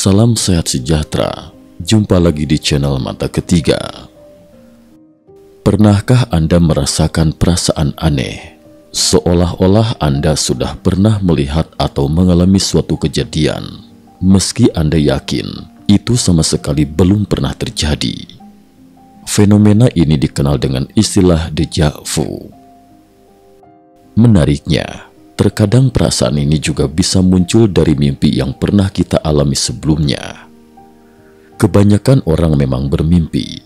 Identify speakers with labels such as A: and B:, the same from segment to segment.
A: Salam sehat sejahtera. Jumpa lagi di channel Mata Ketiga. Pernahkah Anda merasakan perasaan aneh, seolah-olah Anda sudah pernah melihat atau mengalami suatu kejadian, meski Anda yakin itu sama sekali belum pernah terjadi? Fenomena ini dikenal dengan istilah déjà vu. Menariknya, terkadang perasaan ini juga bisa muncul dari mimpi yang pernah kita alami sebelumnya. Kebanyakan orang memang bermimpi,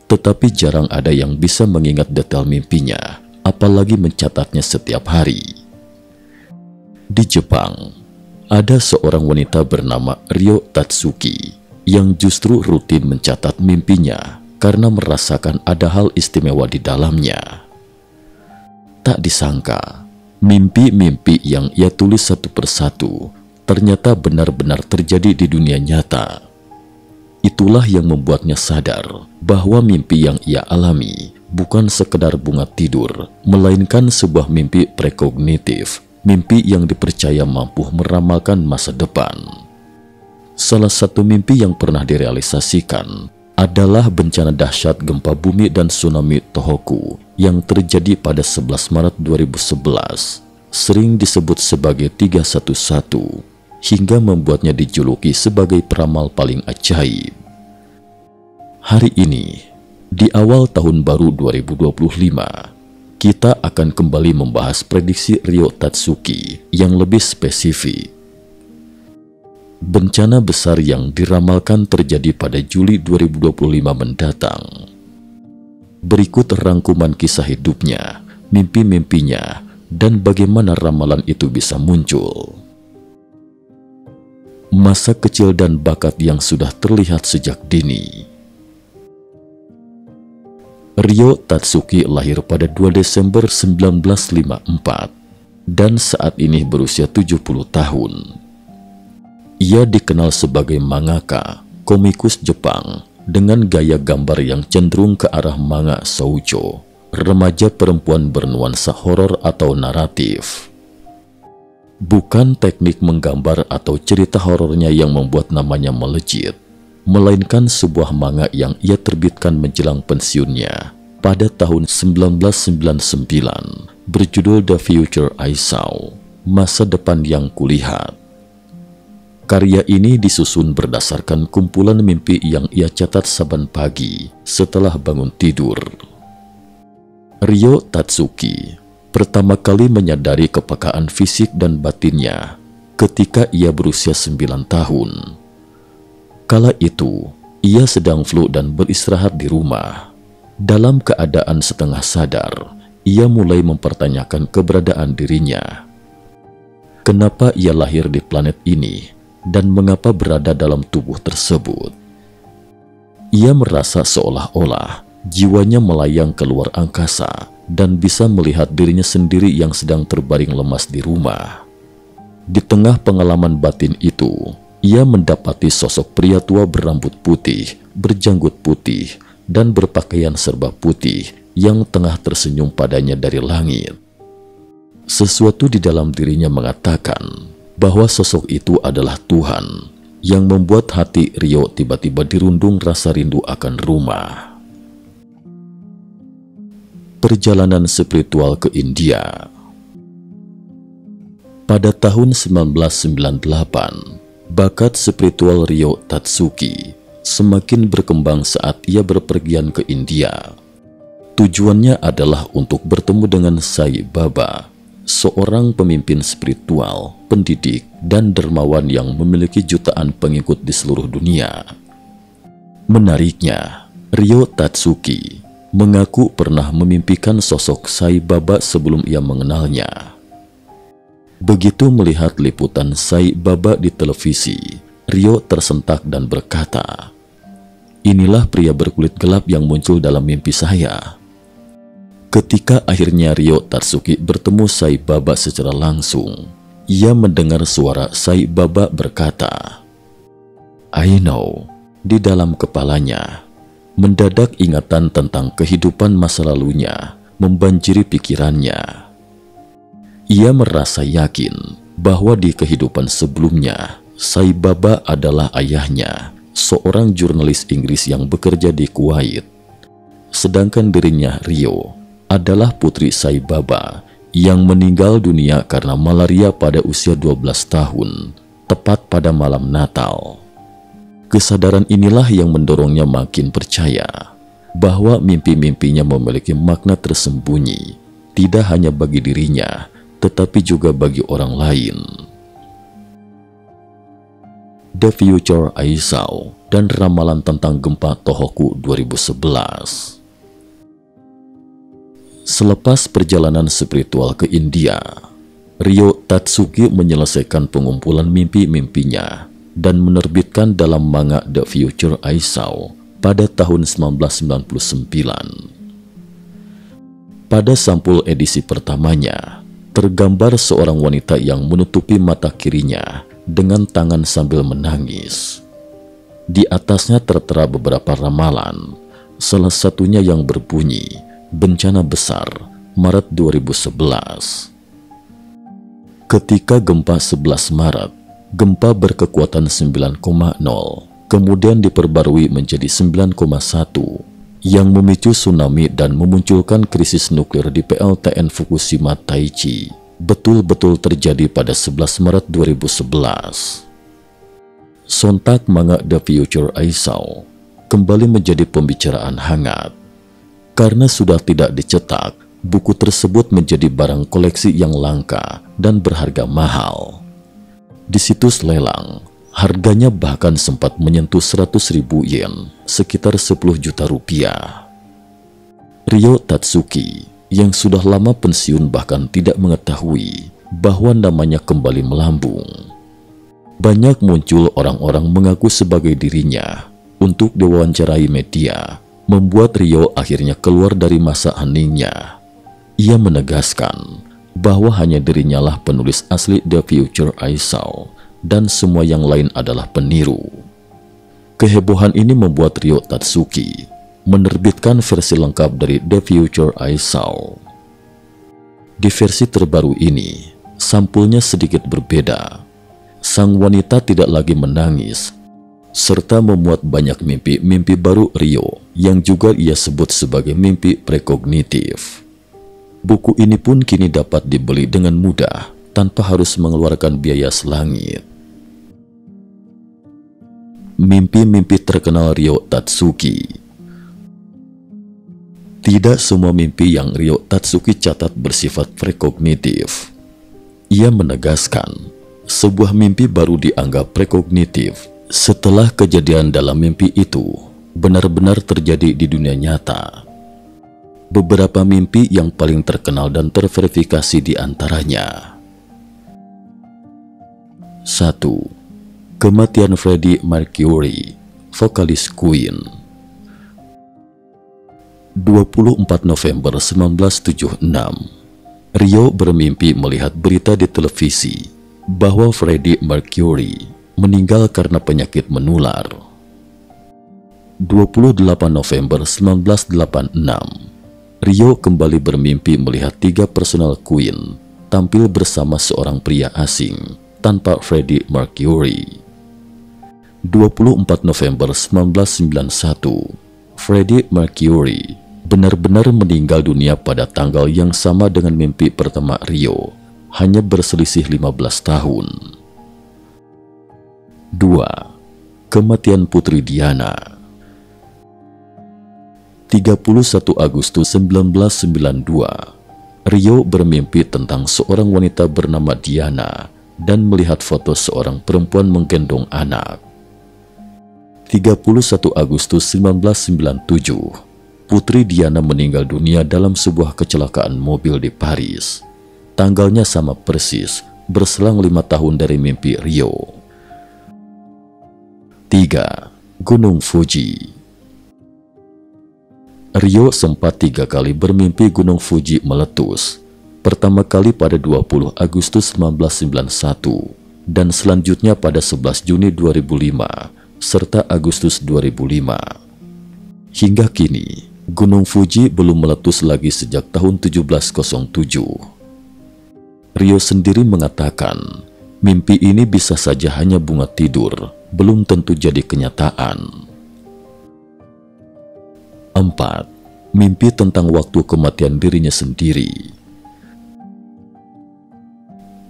A: tetapi jarang ada yang bisa mengingat detail mimpinya, apalagi mencatatnya setiap hari. Di Jepang, ada seorang wanita bernama Ryo Tatsuki yang justru rutin mencatat mimpinya karena merasakan ada hal istimewa di dalamnya. Tak disangka, mimpi-mimpi yang ia tulis satu persatu ternyata benar-benar terjadi di dunia nyata. Itulah yang membuatnya sadar bahwa mimpi yang ia alami bukan sekedar bunga tidur, melainkan sebuah mimpi prekognitif, mimpi yang dipercaya mampu meramalkan masa depan. Salah satu mimpi yang pernah direalisasikan adalah bencana dahsyat gempa bumi dan tsunami Tohoku yang terjadi pada 11 Maret 2011, sering disebut sebagai 311, hingga membuatnya dijuluki sebagai peramal paling ajaib. Hari ini, di awal tahun baru 2025, kita akan kembali membahas prediksi Ryo Tatsuki yang lebih spesifik. Bencana besar yang diramalkan terjadi pada Juli 2025 mendatang. Berikut rangkuman kisah hidupnya, mimpi-mimpinya, dan bagaimana ramalan itu bisa muncul. Masa kecil dan bakat yang sudah terlihat sejak dini. Ryo Tatsuki lahir pada 2 Desember 1954 dan saat ini berusia 70 tahun. Ia dikenal sebagai mangaka, komikus Jepang dengan gaya gambar yang cenderung ke arah manga shoujo, remaja perempuan bernuansa horor atau naratif. Bukan teknik menggambar atau cerita horornya yang membuat namanya melejit, melainkan sebuah manga yang ia terbitkan menjelang pensiunnya pada tahun 1999 berjudul The Future I Saw, Masa Depan Yang Kulihat. Karya ini disusun berdasarkan kumpulan mimpi yang ia catat saban pagi setelah bangun tidur. Ryo Tatsuki pertama kali menyadari kepekaan fisik dan batinnya ketika ia berusia 9 tahun. Kala itu, ia sedang flu dan beristirahat di rumah. Dalam keadaan setengah sadar, ia mulai mempertanyakan keberadaan dirinya. Kenapa ia lahir di planet ini? Dan mengapa berada dalam tubuh tersebut? Ia merasa seolah-olah jiwanya melayang keluar angkasa dan bisa melihat dirinya sendiri yang sedang terbaring lemas di rumah. Di tengah pengalaman batin itu, ia mendapati sosok pria tua berambut putih, berjanggut putih, dan berpakaian serba putih yang tengah tersenyum padanya dari langit. Sesuatu di dalam dirinya mengatakan bahwa sosok itu adalah Tuhan, yang membuat hati Ryo tiba-tiba dirundung rasa rindu akan rumah. Perjalanan spiritual ke India. Pada tahun 1998, bakat spiritual Ryo Tatsuki semakin berkembang saat ia berpergian ke India. Tujuannya adalah untuk bertemu dengan Sai Baba, seorang pemimpin spiritual, pendidik, dan dermawan yang memiliki jutaan pengikut di seluruh dunia. Menariknya, Ryo Tatsuki mengaku pernah memimpikan sosok Sai Baba sebelum ia mengenalnya. Begitu melihat liputan Sai Baba di televisi, Ryo tersentak dan berkata, "Inilah pria berkulit gelap yang muncul dalam mimpi saya." Ketika akhirnya Ryo Tatsuki bertemu Sai Baba secara langsung, ia mendengar suara Sai Baba berkata, "I know." Di dalam kepalanya, mendadak ingatan tentang kehidupan masa lalunya membanjiri pikirannya. Ia merasa yakin bahwa di kehidupan sebelumnya Sai Baba adalah ayahnya, seorang jurnalis Inggris yang bekerja di Kuwait. Sedangkan dirinya, Rio, adalah putri Sai Baba yang meninggal dunia karena malaria pada usia 12 tahun, tepat pada malam Natal. Kesadaran inilah yang mendorongnya makin percaya bahwa mimpi-mimpinya memiliki makna tersembunyi, tidak hanya bagi dirinya, tetapi juga bagi orang lain. The Future Aisau dan ramalan tentang gempa Tohoku 2011. Selepas perjalanan spiritual ke India, Ryo Tatsuki menyelesaikan pengumpulan mimpi-mimpinya dan menerbitkan dalam manga The Future Aisau pada tahun 1999. Pada sampul edisi pertamanya, tergambar seorang wanita yang menutupi mata kirinya dengan tangan sambil menangis. Di atasnya tertera beberapa ramalan, salah satunya yang berbunyi, "Bencana besar, Maret 2011. Ketika gempa 11 Maret, gempa berkekuatan 9,0, kemudian diperbarui menjadi 9,1, yang memicu tsunami dan memunculkan krisis nuklir di PLTN Fukushima Daiichi, betul-betul terjadi pada 11 Maret 2011. Sontak manga The Future Aisau kembali menjadi pembicaraan hangat. Karena sudah tidak dicetak, buku tersebut menjadi barang koleksi yang langka dan berharga mahal. Di situs lelang, harganya bahkan sempat menyentuh 100.000 yen, sekitar 10 juta rupiah. Ryo Tatsuki, yang sudah lama pensiun bahkan tidak mengetahui bahwa namanya kembali melambung. Banyak muncul orang-orang mengaku sebagai dirinya untuk diwawancarai media, membuat Ryo akhirnya keluar dari masa heningnya. Ia menegaskan bahwa hanya dirinya lah penulis asli The Future Aisau dan semua yang lain adalah peniru. Kehebohan ini membuat Ryo Tatsuki menerbitkan versi lengkap dari The Future Aisau. Di versi terbaru ini, sampulnya sedikit berbeda. Sang wanita tidak lagi menangis, serta memuat banyak mimpi-mimpi baru Ryo yang juga ia sebut sebagai mimpi prekognitif. Buku ini pun kini dapat dibeli dengan mudah tanpa harus mengeluarkan biaya selangit. Mimpi-mimpi terkenal Ryo Tatsuki. Tidak semua mimpi yang Ryo Tatsuki catat bersifat prekognitif. Ia menegaskan, sebuah mimpi baru dianggap prekognitif setelah kejadian dalam mimpi itu benar-benar terjadi di dunia nyata. Beberapa mimpi yang paling terkenal dan terverifikasi di antaranya: 1. Kematian Freddie Mercury, vokalis Queen. 24 November 1976, Ryo bermimpi melihat berita di televisi bahwa Freddie Mercury meninggal karena penyakit menular. 28 November 1986, Ryo kembali bermimpi melihat 3 personel Queen tampil bersama seorang pria asing tanpa Freddie Mercury. 24 November 1991, Freddie Mercury benar-benar meninggal dunia pada tanggal yang sama dengan mimpi pertama Ryo, hanya berselisih 15 tahun. 2. Kematian Putri Diana. 31 Agustus 1992, Ryo bermimpi tentang seorang wanita bernama Diana dan melihat foto seorang perempuan menggendong anak. 31 Agustus 1997, Putri Diana meninggal dunia dalam sebuah kecelakaan mobil di Paris. Tanggalnya sama persis, berselang 5 tahun dari mimpi Ryo. 3. Gunung Fuji. Ryo sempat 3 kali bermimpi Gunung Fuji meletus. Pertama kali pada 20 Agustus 1991 dan selanjutnya pada 11 Juni 2005 serta Agustus 2005. Hingga kini, Gunung Fuji belum meletus lagi sejak tahun 1707. Ryo sendiri mengatakan Mimpi ini bisa saja hanya bunga tidur, belum tentu jadi kenyataan. 4. Mimpi tentang waktu kematian dirinya sendiri.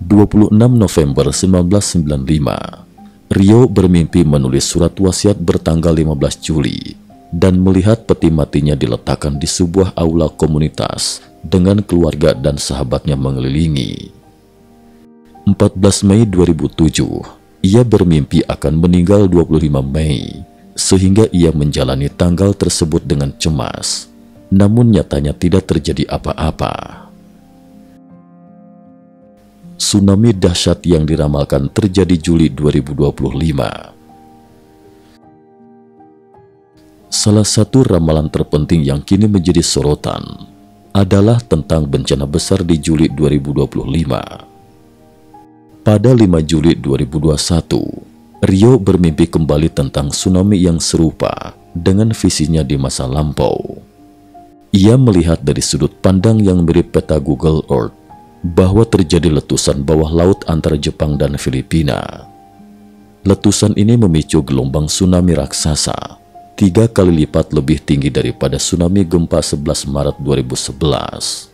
A: 26 November 1995, Rio bermimpi menulis surat wasiat bertanggal 15 Juli dan melihat peti matinya diletakkan di sebuah aula komunitas dengan keluarga dan sahabatnya mengelilingi. 14 Mei 2007, ia bermimpi akan meninggal 25 Mei, sehingga ia menjalani tanggal tersebut dengan cemas, namun nyatanya tidak terjadi apa-apa. Tsunami dahsyat yang diramalkan terjadi Juli 2025. Salah satu ramalan terpenting yang kini menjadi sorotan adalah tentang bencana besar di Juli 2025. Pada 5 Juli 2021, Rio bermimpi kembali tentang tsunami yang serupa dengan visinya di masa lampau. Ia melihat dari sudut pandang yang mirip peta Google Earth bahwa terjadi letusan bawah laut antara Jepang dan Filipina. Letusan ini memicu gelombang tsunami raksasa 3 kali lipat lebih tinggi daripada tsunami gempa 11 Maret 2011.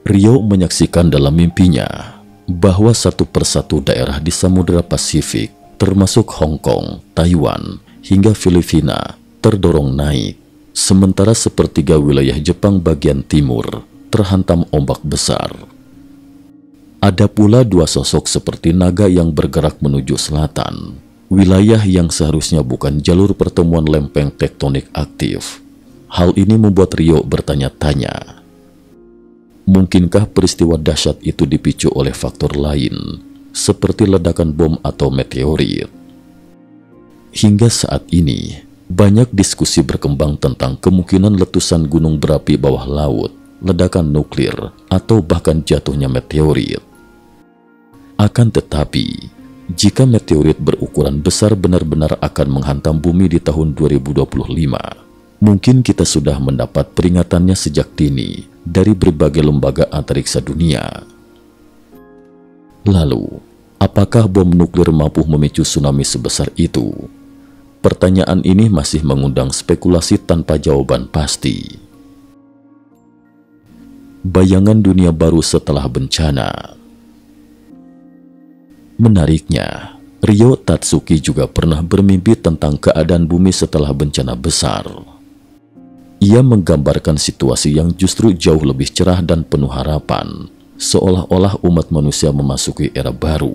A: Rio menyaksikan dalam mimpinya bahwa satu persatu daerah di Samudra Pasifik, termasuk Hong Kong, Taiwan, hingga Filipina, terdorong naik, sementara sepertiga wilayah Jepang bagian timur terhantam ombak besar. Ada pula 2 sosok seperti naga yang bergerak menuju selatan, wilayah yang seharusnya bukan jalur pertemuan lempeng tektonik aktif. Hal ini membuat Rio bertanya-tanya, mungkinkah peristiwa dahsyat itu dipicu oleh faktor lain, seperti ledakan bom atau meteorit? Hingga saat ini, banyak diskusi berkembang tentang kemungkinan letusan gunung berapi bawah laut, ledakan nuklir, atau bahkan jatuhnya meteorit. Akan tetapi, jika meteorit berukuran besar benar-benar akan menghantam bumi di tahun 2025, mungkin kita sudah mendapat peringatannya sejak dini dari berbagai lembaga antariksa dunia. Lalu, apakah bom nuklir mampu memicu tsunami sebesar itu? Pertanyaan ini masih mengundang spekulasi tanpa jawaban pasti. Bayangan dunia baru setelah bencana. Menariknya, Ryo Tatsuki juga pernah bermimpi tentang keadaan bumi setelah bencana besar. Ia menggambarkan situasi yang justru jauh lebih cerah dan penuh harapan, seolah-olah umat manusia memasuki era baru.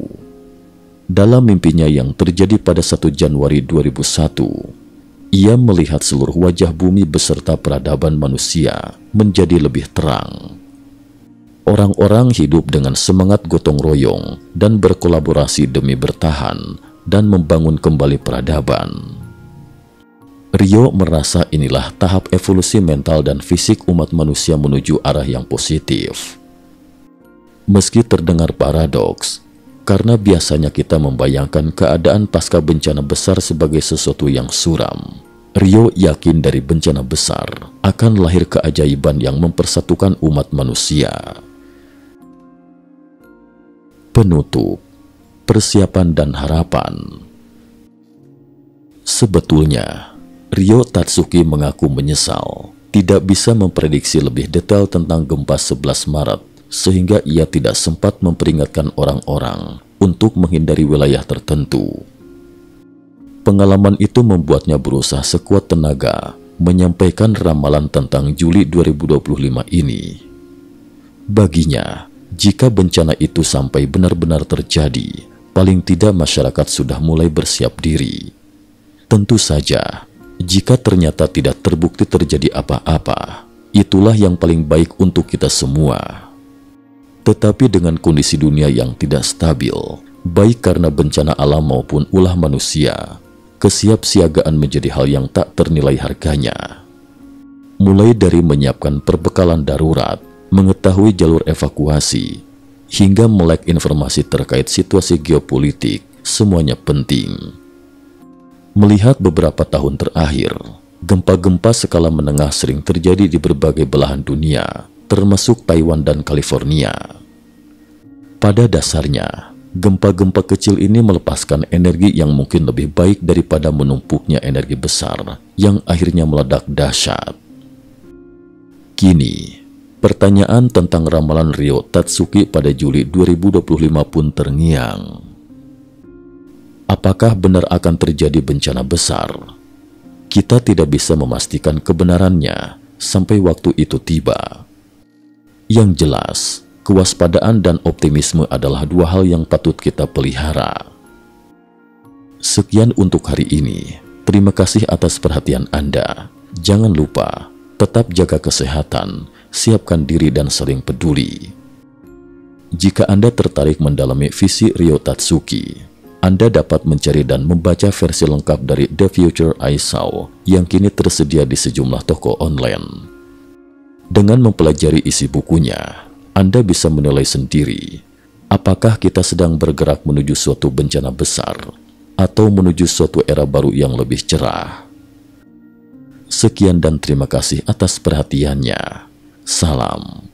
A: Dalam mimpinya yang terjadi pada 1 Januari 2001, ia melihat seluruh wajah bumi beserta peradaban manusia menjadi lebih terang. Orang-orang hidup dengan semangat gotong royong dan berkolaborasi demi bertahan dan membangun kembali peradaban. Rio merasa inilah tahap evolusi mental dan fisik umat manusia menuju arah yang positif. Meski terdengar paradoks, karena biasanya kita membayangkan keadaan pasca bencana besar sebagai sesuatu yang suram, Rio yakin dari bencana besar akan lahir keajaiban yang mempersatukan umat manusia. Penutup, persiapan dan harapan. Sebetulnya, Rio Tatsuki mengaku menyesal tidak bisa memprediksi lebih detail tentang gempa 11 Maret sehingga ia tidak sempat memperingatkan orang-orang untuk menghindari wilayah tertentu. Pengalaman itu membuatnya berusaha sekuat tenaga menyampaikan ramalan tentang Juli 2025 ini. Baginya, jika bencana itu sampai benar-benar terjadi, paling tidak masyarakat sudah mulai bersiap diri. Tentu saja, jika ternyata tidak terbukti terjadi apa-apa, itulah yang paling baik untuk kita semua. Tetapi dengan kondisi dunia yang tidak stabil, baik karena bencana alam maupun ulah manusia, kesiapsiagaan menjadi hal yang tak ternilai harganya. Mulai dari menyiapkan perbekalan darurat, mengetahui jalur evakuasi, hingga melek informasi terkait situasi geopolitik, semuanya penting. Melihat beberapa tahun terakhir, gempa-gempa skala menengah sering terjadi di berbagai belahan dunia, termasuk Taiwan dan California. Pada dasarnya, Gempa-gempa kecil ini melepaskan energi yang mungkin lebih baik daripada menumpuknya energi besar yang akhirnya meledak dahsyat. Kini, pertanyaan tentang ramalan Ryo Tatsuki pada Juli 2025 pun terngiang. Apakah benar akan terjadi bencana besar? Kita tidak bisa memastikan kebenarannya sampai waktu itu tiba. Yang jelas, kewaspadaan dan optimisme adalah dua hal yang patut kita pelihara. Sekian untuk hari ini. Terima kasih atas perhatian Anda. Jangan lupa, tetap jaga kesehatan, siapkan diri dan saling peduli. Jika Anda tertarik mendalami visi Ryo Tatsuki, Anda dapat mencari dan membaca versi lengkap dari The Future I Saw yang kini tersedia di sejumlah toko online. Dengan mempelajari isi bukunya, Anda bisa menilai sendiri apakah kita sedang bergerak menuju suatu bencana besar atau menuju suatu era baru yang lebih cerah. Sekian dan terima kasih atas perhatiannya. Salam.